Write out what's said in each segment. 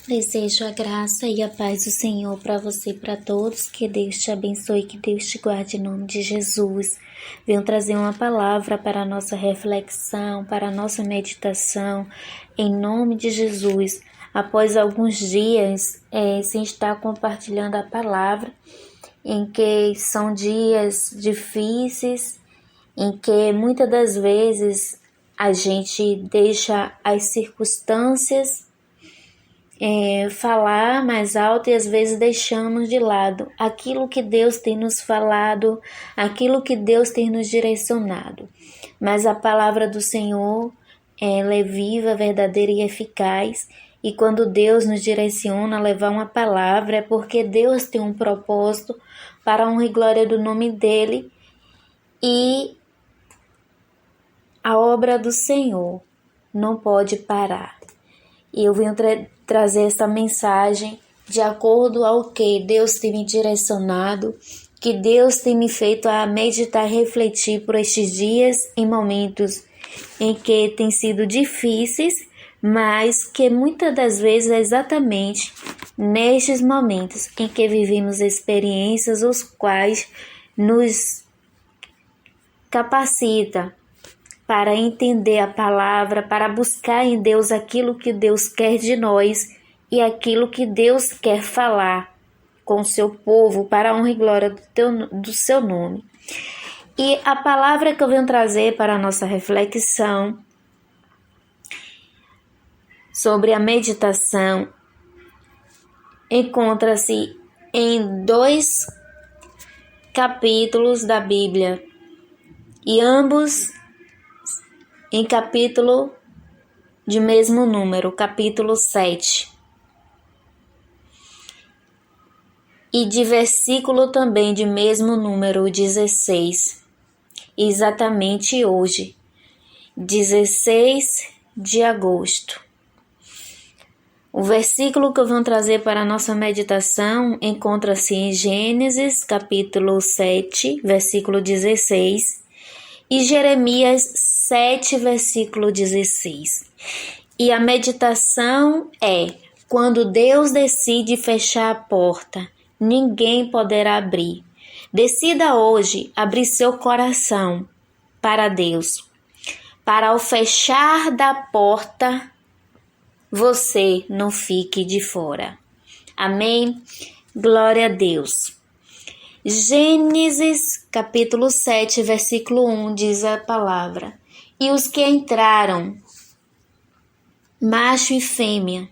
Desejo a graça e a paz do Senhor para você e para todos. Que Deus te abençoe, que Deus te guarde em nome de Jesus. Venho trazer uma palavra para a nossa reflexão, para a nossa meditação, em nome de Jesus. Após alguns dias sem estar compartilhando a palavra, em que são dias difíceis, em que muitas das vezes a gente deixa as circunstâncias falar mais alto e às vezes deixamos de lado aquilo que Deus tem nos falado, aquilo que Deus tem nos direcionado. Mas a palavra do Senhor ela é viva, verdadeira e eficaz. E quando Deus nos direciona a levar uma palavra, é porque Deus tem um propósito para a honra e glória do nome dEle. E a obra do Senhor não pode parar. E eu venho trazer essa mensagem de acordo ao que Deus tem me direcionado, que Deus tem me feito a meditar e refletir por estes dias em momentos em que têm sido difíceis, mas que muitas das vezes é exatamente nestes momentos em que vivemos experiências os quais nos capacita para entender a palavra, para buscar em Deus aquilo que Deus quer de nós e aquilo que Deus quer falar com o seu povo para a honra e glória do seu nome. E a palavra que eu venho trazer para a nossa reflexão sobre a meditação encontra-se em 2 capítulos da Bíblia e ambos em capítulo de mesmo número, capítulo 7. E de versículo também de mesmo número, 16. Exatamente hoje, 16 de agosto. O versículo que eu vou trazer para a nossa meditação encontra-se em Gênesis, capítulo 7, versículo 16. E Jeremias 7, versículo 16. E a meditação é: quando Deus decide fechar a porta, ninguém poderá abrir. Decida hoje abrir seu coração para Deus, para ao fechar da porta, você não fique de fora. Amém? Glória a Deus. Gênesis capítulo 7, versículo 1 diz a palavra: E os que entraram, macho e fêmea,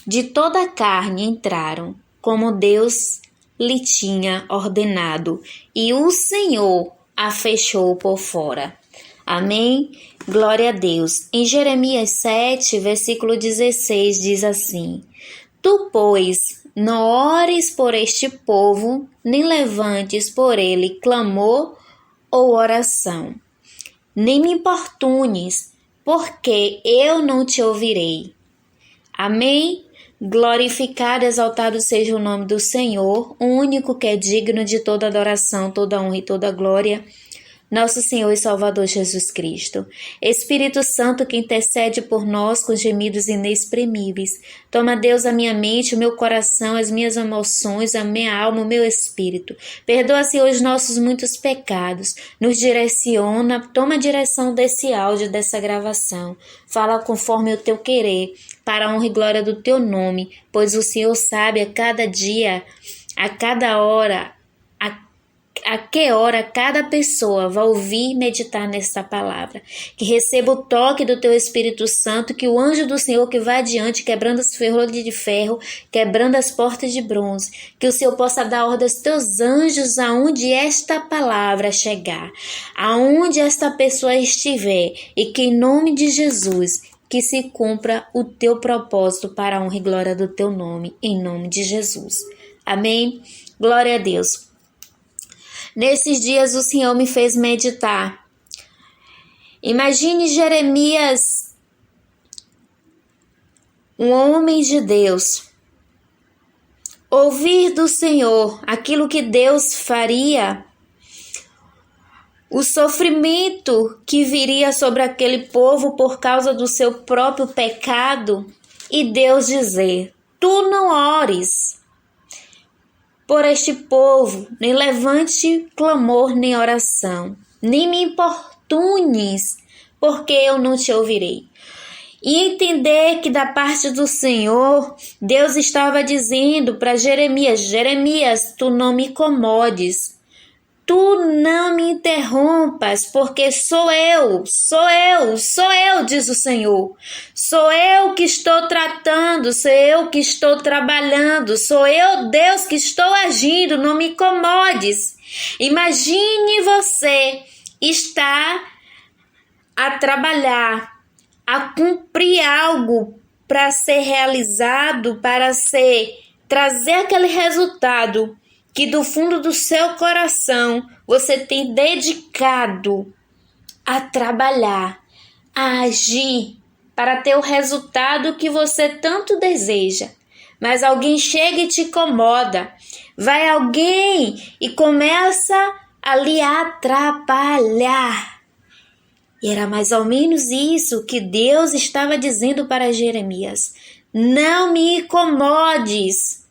de toda a carne entraram, como Deus lhe tinha ordenado, e o Senhor a fechou por fora. Amém? Glória a Deus. Em Jeremias 7, versículo 16 diz assim: Tu, pois, não ores por este povo, nem levantes por ele clamor ou oração. Nem me importunes, porque eu não te ouvirei. Amém? Glorificado e exaltado seja o nome do Senhor, o único que é digno de toda adoração, toda honra e toda glória, nosso Senhor e Salvador Jesus Cristo. Espírito Santo que intercede por nós com gemidos inexprimíveis. Toma, Deus, a minha mente, o meu coração, as minhas emoções, a minha alma, o meu espírito. Perdoa, Senhor, os nossos muitos pecados. Nos direciona, toma a direção desse áudio, dessa gravação. Fala conforme o teu querer, para a honra e glória do teu nome, pois o Senhor sabe a cada dia, a cada hora, a que hora cada pessoa vai ouvir e meditar nesta palavra. Que receba o toque do teu Espírito Santo, que o anjo do Senhor que vai adiante, quebrando as ferrolhas de ferro, quebrando as portas de bronze, que o Senhor possa dar ordem aos teus anjos aonde esta palavra chegar, aonde esta pessoa estiver, e que em nome de Jesus, que se cumpra o teu propósito para a honra e glória do teu nome, em nome de Jesus. Amém? Glória a Deus. Nesses dias o Senhor me fez meditar. Imagine Jeremias, um homem de Deus, ouvir do Senhor aquilo que Deus faria, o sofrimento que viria sobre aquele povo por causa do seu próprio pecado, e Deus dizer: tu não ores por este povo, nem levante clamor nem oração, nem me importunes, porque eu não te ouvirei. E entender que da parte do Senhor, Deus estava dizendo para Jeremias: Jeremias, tu não me incomodes, tu não me interrompas, porque sou eu, diz o Senhor. Sou eu que estou tratando, sou eu que estou trabalhando, sou eu, Deus, que estou agindo, não me incomodes. Imagine você estar a trabalhar, a cumprir algo para ser realizado, para trazer aquele resultado que do fundo do seu coração você tem dedicado a trabalhar, a agir, para ter o resultado que você tanto deseja. Mas alguém chega e te incomoda, vai alguém e começa a lhe atrapalhar. E era mais ou menos isso que Deus estava dizendo para Jeremias: não me incomodes,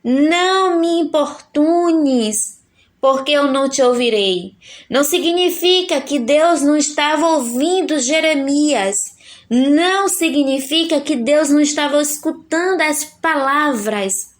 não me importunes, porque eu não te ouvirei. Não significa que Deus não estava ouvindo Jeremias, não significa que Deus não estava escutando as palavras,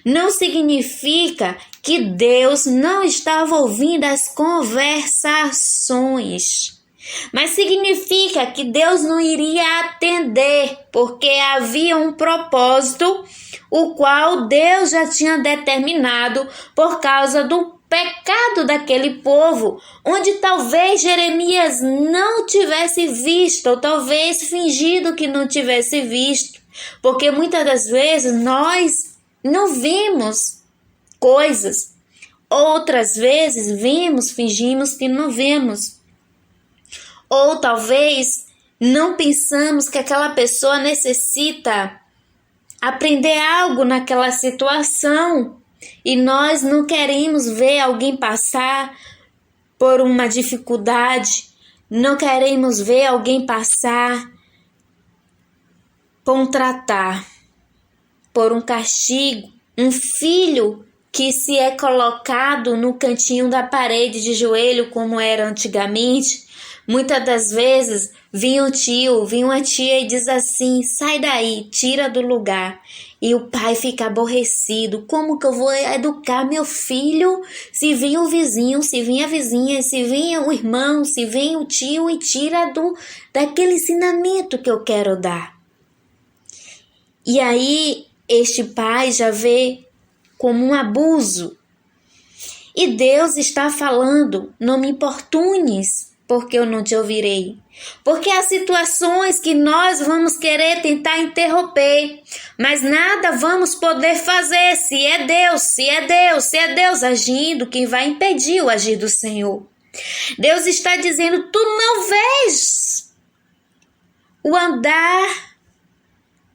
não significa que Deus não estava ouvindo as conversações. Mas significa que Deus não iria atender, porque havia um propósito, o qual Deus já tinha determinado por causa do pecado daquele povo, onde talvez Jeremias não tivesse visto, ou talvez fingido que não tivesse visto, porque muitas das vezes nós não vemos coisas, outras vezes vemos, fingimos que não vemos. Ou talvez não pensamos que aquela pessoa necessita aprender algo naquela situação e nós não queremos ver alguém passar por uma dificuldade, não queremos ver alguém passar por um tratar, por um castigo, um filho que se é colocado no cantinho da parede de joelho como era antigamente. Muitas das vezes vinha um tio, vinha uma tia e diz assim: sai daí, tira do lugar. E o pai fica aborrecido: como que eu vou educar meu filho se vem o vizinho, se vem a vizinha, se vem o irmão, se vem o tio e tira daquele ensinamento que eu quero dar. E aí este pai já vê como um abuso. E Deus está falando: não me importunes, porque eu não te ouvirei. Porque há situações que nós vamos querer tentar interromper, mas nada vamos poder fazer se é Deus agindo, que vai impedir o agir do Senhor. Deus está dizendo: tu não vês o andar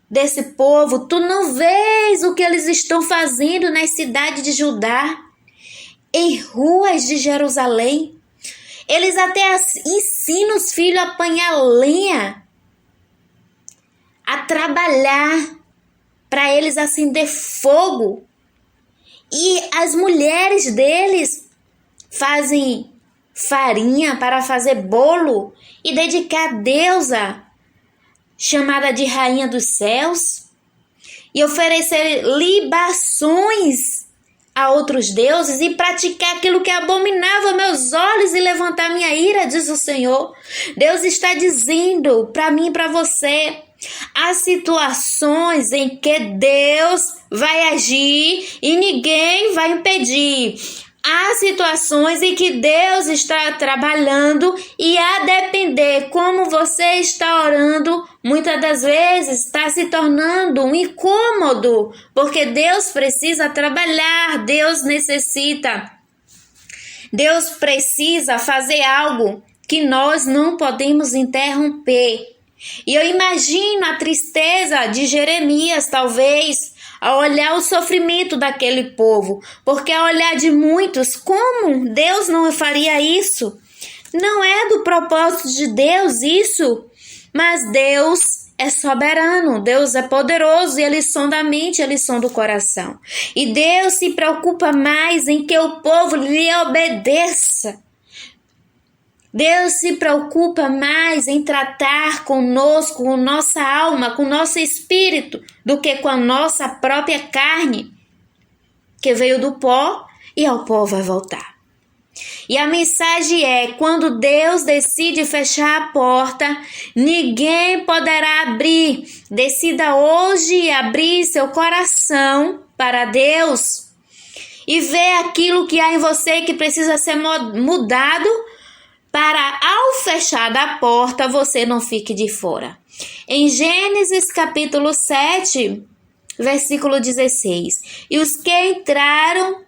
desse povo, tu não vês o que eles estão fazendo nas cidades de Judá, em ruas de Jerusalém. Eles até ensinam os filhos a apanhar lenha, a trabalhar, para eles acender fogo. E as mulheres deles fazem farinha para fazer bolo e dedicar a deusa, chamada de Rainha dos Céus, e oferecer libações a outros deuses e praticar aquilo que é abominável aos meus olhos e levantar minha ira, diz o Senhor. Deus está dizendo para mim e para você: há situações em que Deus vai agir e ninguém vai impedir. Há situações em que Deus está trabalhando e a depender como você está orando, muitas das vezes está se tornando um incômodo, porque Deus precisa trabalhar, Deus precisa fazer algo que nós não podemos interromper. E eu imagino a tristeza de Jeremias, talvez, ao olhar o sofrimento daquele povo, porque ao olhar de muitos, como Deus não faria isso? Não é do propósito de Deus isso, mas Deus é soberano, Deus é poderoso e Ele sonda a mente, Ele sonda o coração. E Deus se preocupa mais em que o povo lhe obedeça. Deus se preocupa mais em tratar conosco, com nossa alma, com nosso espírito, do que com a nossa própria carne, que veio do pó e ao pó vai voltar. E a mensagem é: quando Deus decide fechar a porta, ninguém poderá abrir. Decida hoje abrir seu coração para Deus e ver aquilo que há em você que precisa ser mudado, para ao fechar da porta você não fique de fora. Em Gênesis capítulo 7, versículo 16: e os que entraram,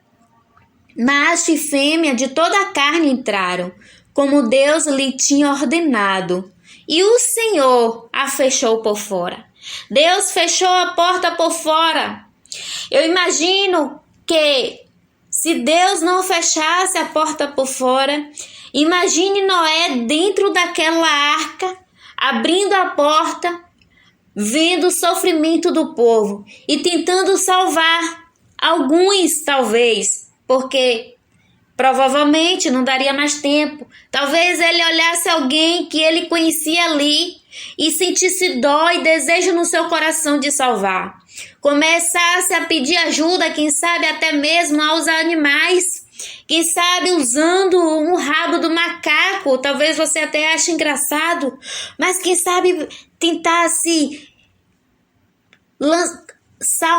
macho e fêmea de toda a carne entraram, como Deus lhe tinha ordenado, e o Senhor a fechou por fora. Deus fechou a porta por fora. Eu imagino que se Deus não fechasse a porta por fora, imagine Noé dentro daquela arca, abrindo a porta, vendo o sofrimento do povo e tentando salvar alguns, talvez, porque provavelmente não daria mais tempo. Talvez ele olhasse alguém que ele conhecia ali e sentisse dó e desejo no seu coração de salvar. Começasse a pedir ajuda, quem sabe até mesmo aos animais. Quem sabe usando um rabo do macaco. Talvez você até ache engraçado, mas quem sabe tentasse lançar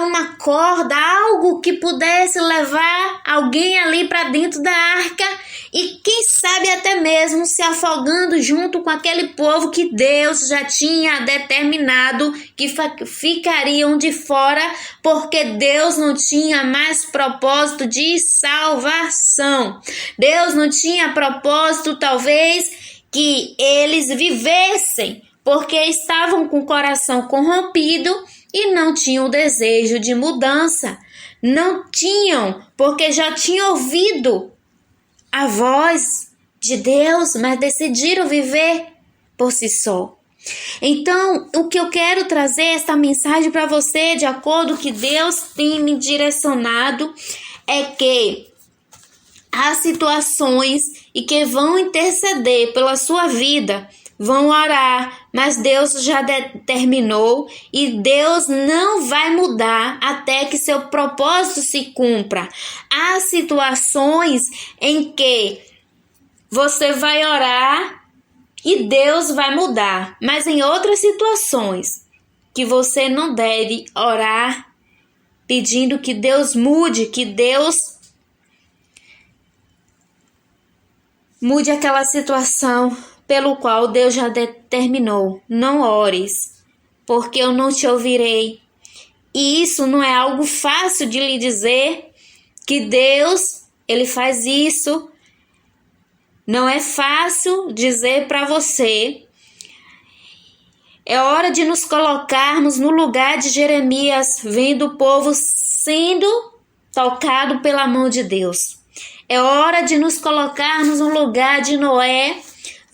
uma corda, algo que pudesse levar alguém ali para dentro da arca, e quem sabe até mesmo se afogando junto com aquele povo que Deus já tinha determinado que ficariam de fora, porque Deus não tinha mais propósito de salvação. Deus não tinha propósito, talvez, que eles vivessem, porque estavam com o coração corrompido e não tinham o desejo de mudança. Não tinham, porque já tinham ouvido a voz de Deus, mas decidiram viver por si só. Então, o que eu quero trazer esta mensagem para você, de acordo com que Deus tem me direcionado, é que há situações e que vão interceder pela sua vida, vão orar, mas Deus já determinou e Deus não vai mudar até que seu propósito se cumpra. Há situações em que você vai orar e Deus vai mudar, mas em outras situações que você não deve orar pedindo que Deus mude, que Deus mude aquela situação pelo qual Deus já determinou. Não ores, porque eu não te ouvirei. E isso não é algo fácil de lhe dizer, que Deus, Ele faz isso. Não é fácil dizer para você. É hora de nos colocarmos no lugar de Jeremias, vendo o povo sendo tocado pela mão de Deus. É hora de nos colocarmos no lugar de Noé,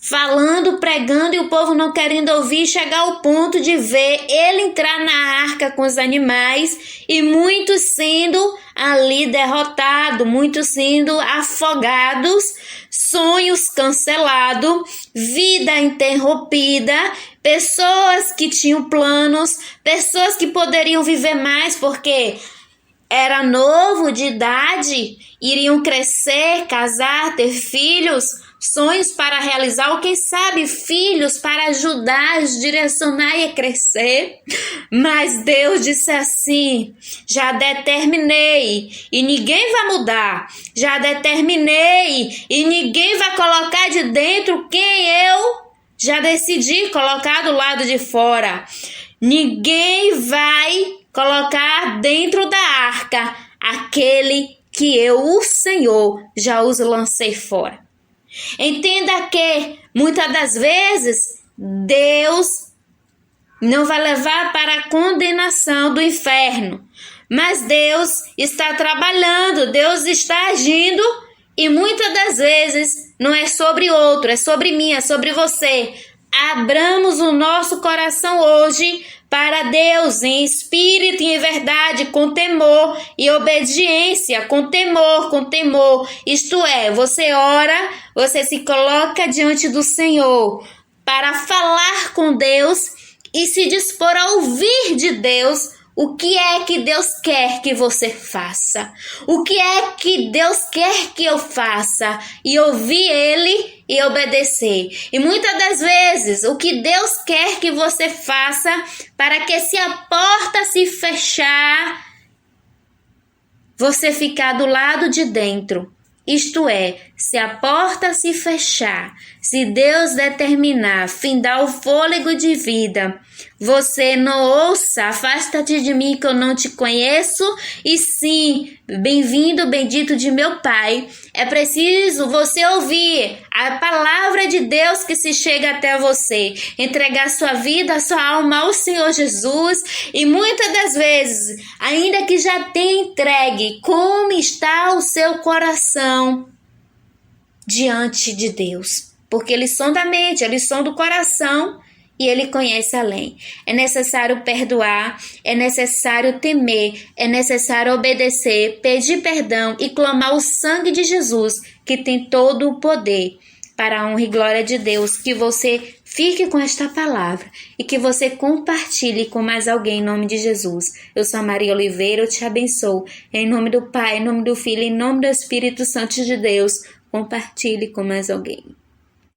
falando, pregando e o povo não querendo ouvir, chegar ao ponto de ver ele entrar na arca com os animais e muitos sendo ali derrotados, muitos sendo afogados, sonhos cancelados, vida interrompida, pessoas que tinham planos, pessoas que poderiam viver mais porque era novo de idade, iriam crescer, casar, ter filhos, sonhos para realizar, ou quem sabe filhos para ajudar, direcionar e a crescer. Mas Deus disse assim: já determinei e ninguém vai mudar, já determinei e ninguém vai colocar de dentro quem eu já decidi colocar do lado de fora. Ninguém vai colocar dentro da arca aquele que eu, o Senhor, já os lancei fora. Entenda que muitas das vezes Deus não vai levar para a condenação do inferno, mas Deus está trabalhando, Deus está agindo, e muitas das vezes não é sobre outro, é sobre mim, é sobre você. abramos o nosso coração hoje para Deus em espírito e em verdade, com temor e obediência, com temor. Isto é, você ora, você se coloca diante do Senhor para falar com Deus e se dispor a ouvir de Deus o que é que Deus quer que você faça. O que é que Deus quer que eu faça? E ouvir Ele e obedecer. E muitas das vezes, o que Deus quer que você faça, para que se a porta se fechar, você ficar do lado de dentro. Isto é, se a porta se fechar, se Deus determinar findar o fôlego de vida, você não ouça, afasta-te de mim que eu não te conheço, e sim, bem-vindo, bendito de meu Pai. É preciso você ouvir a palavra de Deus que se chega até você, entregar sua vida, sua alma ao Senhor Jesus, e muitas das vezes, ainda que já tenha entregue, como está o seu coração diante de Deus? Porque eles são da mente, eles são do coração e Ele conhece além. É necessário perdoar, é necessário temer, é necessário obedecer, pedir perdão e clamar o sangue de Jesus, que tem todo o poder, para a honra e glória de Deus. Que você fique com esta palavra e que você compartilhe com mais alguém em nome de Jesus. Eu sou a Maria Oliveira, eu te abençoo. Em nome do Pai, em nome do Filho, em nome do Espírito Santo de Deus. Compartilhe com mais alguém.